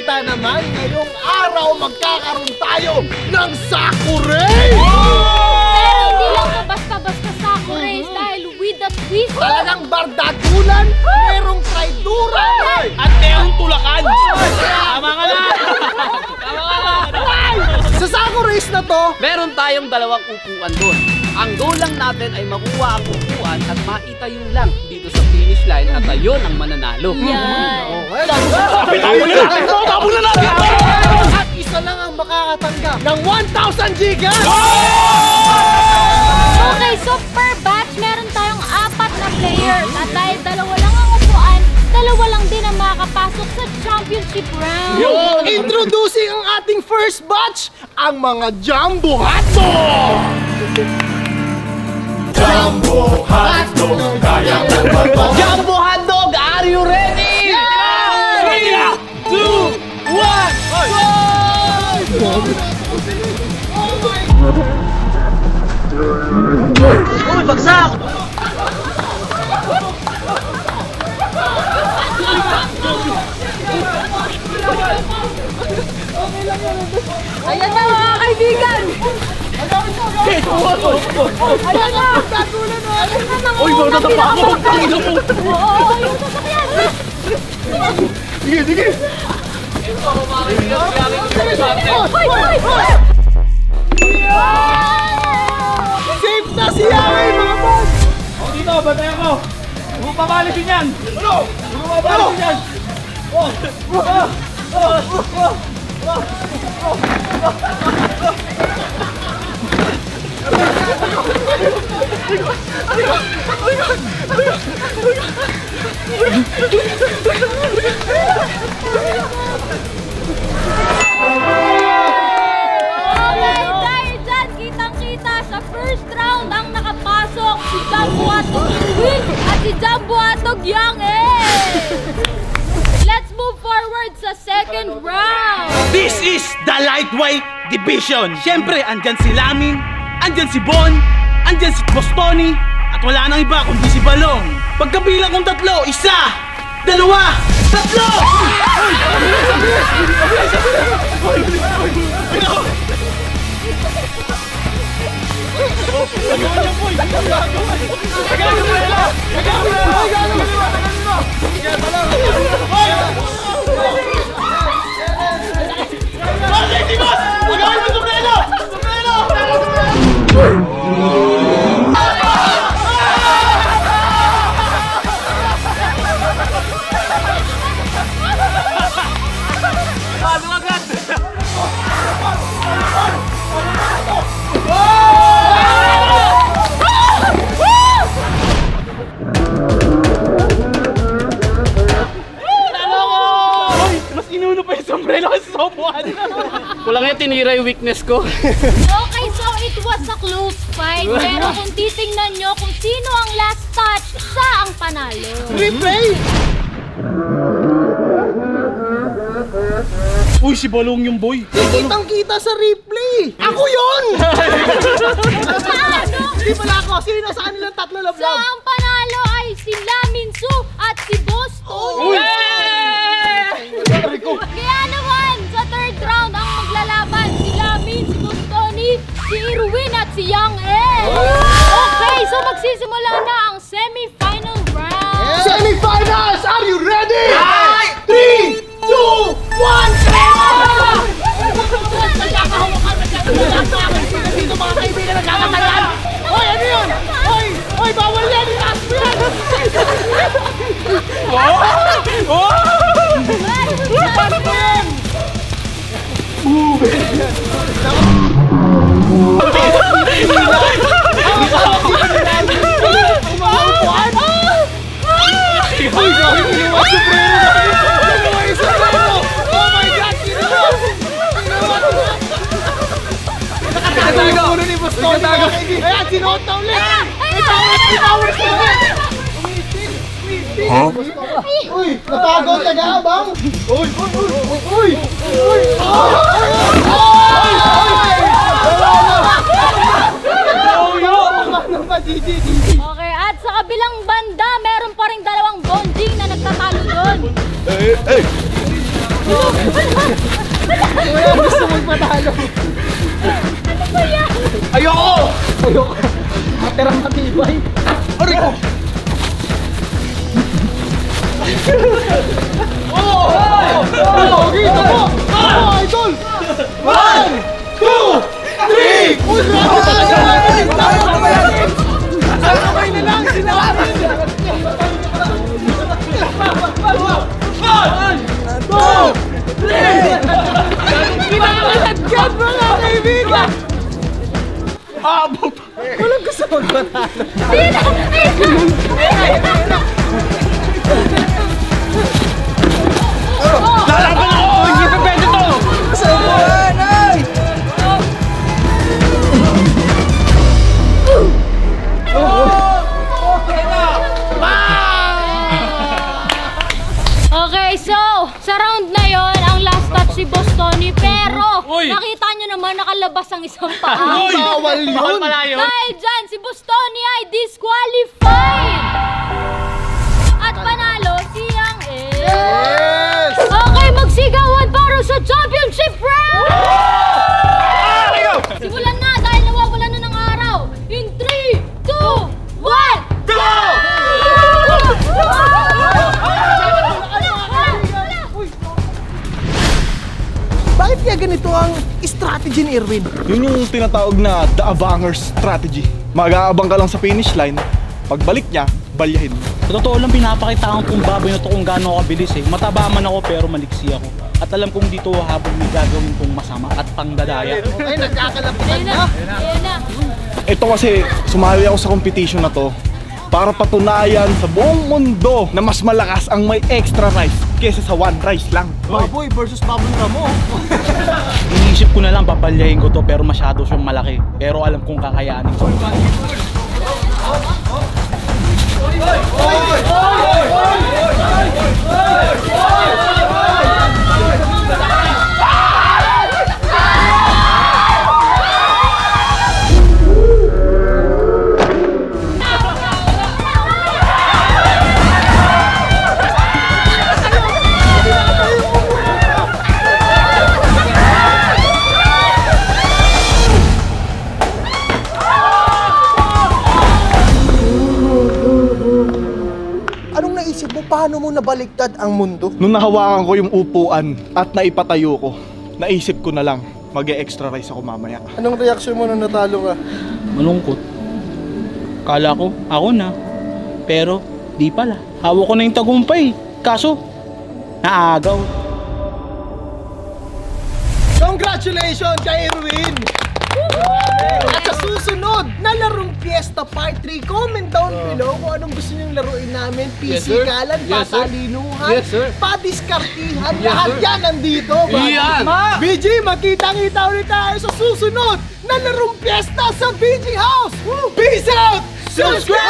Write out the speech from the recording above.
balita naman, ngayong araw magkakaroon tayo ng Saku Race! Pero hindi lang po basta-basta Saku Race dahil with the twist. Talagang bardatulan, merong traidura, at merong tulakan! Tama ka na! Tama ka na! Sa Saku Race na to, meron tayong dalawang upuan doon. Ang goal lang natin ay makuha ang upuan at maitayo lang dito sa finish line at ayun ang mananalo. Yan. Tabunan natin! at isa lang ang makakatanggap ng 1,000 gigas! Okay, so per batch, meron tayong 4 na players. At dahil dalawa lang ang upuan, dalawa lang din ang makakapasok sa championship round. Introducing ang ating first batch, ang mga Jumbo Hotdog! Jumbo Hotdog, kaya mo ba to? Jumbo Hotdog, are you ready? 3, 2, 1, go! Uy, bagsak! Ayan na mga kaibigan! Ayan na! Uy, bawda na pa ako! Pangino po! Oo, yung sasakyan! Sige, sige! Hoy! Safe na si Yari, mga boss! O dito, bantay ako! Huwag mo pamalisin yan! Ano? Huwag mo pamalisin yan! Dahil dyan, kitang-kita sa first round ang nakapasok si Jumbo Hotdog Irwin at si Jumbo Hotdog Yang Let's move forward sa second round. This is the lightweight division. Siyempre, andyan si Laming, andyan si Bon, andyan si Bostoni, at wala nang iba kundi si Balong. Pagkabilang kong 3, 1, 2, mas inuno pa yung sombrero kasi sobuhan. Kulang yan, tinira yung weakness ko. Okay, so it was a close fight. Pero kung titingnan nyo kung sino ang last touch, sa ang panalo. Replay! Uy, si Balong yung boy. Kitang-kita sa replay! Ako yun! Paano? Hindi pala ako. Sino sa kanilang 3 So love-love? ang panalo ay si Laminsu at si Boston. Uy! Kaya naman, sa third round ang maglalaban si Lamin, si Bostoni, si Irwin at si Yang Okay, so magsisimula na ang semi-final round. Semi-finals! Are you ready? 3, 2, 1, dito mga kaibigan nagkakatayan! Hoy, ano yun? Hoy, bawal yan! Last yan! Last yan! Ayan, sinuot na ulit! May towers na ulit! Uy, napagaw taga-abang! Uy! Okay, at sa kabilang banda, meron pa rin dalawang bonding na nagtatalo doon. Kuya, gusto mo patalo. Ano ba yan? Ayoko! Matirang matibay. Aray ko! Okay, tamo! Idol! 1, 2, 3! Uy, grabe talaga natin! Sabay na lang, sinabi! 1, 2, 3! Kinakaladkad mga kaibigan! Abot! Walang gusto magpatalo. Lalaban ako! Hindi pa pwede to! Sabuhan, ay! Okay, so, sa round na yon ang last touch si Boss Tony, pero Uy! nakita nyo naman nakalabas ang isang paa. Uy! Bawal yun. Bawal pala yun! Dahil dyan, si Boss Tony ay disqualified! At panalo si Yang E. Yes! Okay, magsigawan para sa championship round! Simulan na dahil nawawalan na ng araw. In 3, 2, 1, Go! Bakit kaya ganito ang strategy ni Erwin? Yun yung tinatawag na the abanger's strategy. Mag-aabang ka lang sa finish line, pagbalik niya, balyahin mo. Sa totoo lang, pinapakita ko kung baboy na to kung gaano ako kabilis eh. Mataba man ako pero maliksi ako. At alam kong dito habang may gagawin kong masama at pangdadaya. Ay, nagkakalapitan Ayun na, ayun na. Ito kasi, sumali ako sa competition na to para patunayan sa buong mundo na mas malakas ang may extra rice kesa sa one rice lang. Baboy versus baboy Ramo. Iniisip ko na lang papalyahin ko to pero masyado siyang malaki. Pero alam kong kakayanin ko. Anong naisip mo? Paano mo nabaliktad ang mundo? Nung nahawakan ko yung upuan at naipatayo ko, naisip ko na lang, mag-e-extra rice ako mamaya. Anong reaksyon mo nung natalo ka? Malungkot. Kala ko, ako na. Pero, di pala. Hawak ko na yung tagumpay. Kaso, naagaw. Congratulations kay Erwin! At sa susunod na larong Fiesta Part 3, comment down below kung anong gusto niyong laruin namin. Pisikalan, patalinuhan, padiskartihan, lahat yan nandito. Iyan! BG, magkita-kita ulit tayo sa susunod na larong Fiesta sa BG House! Peace out! Subscribe!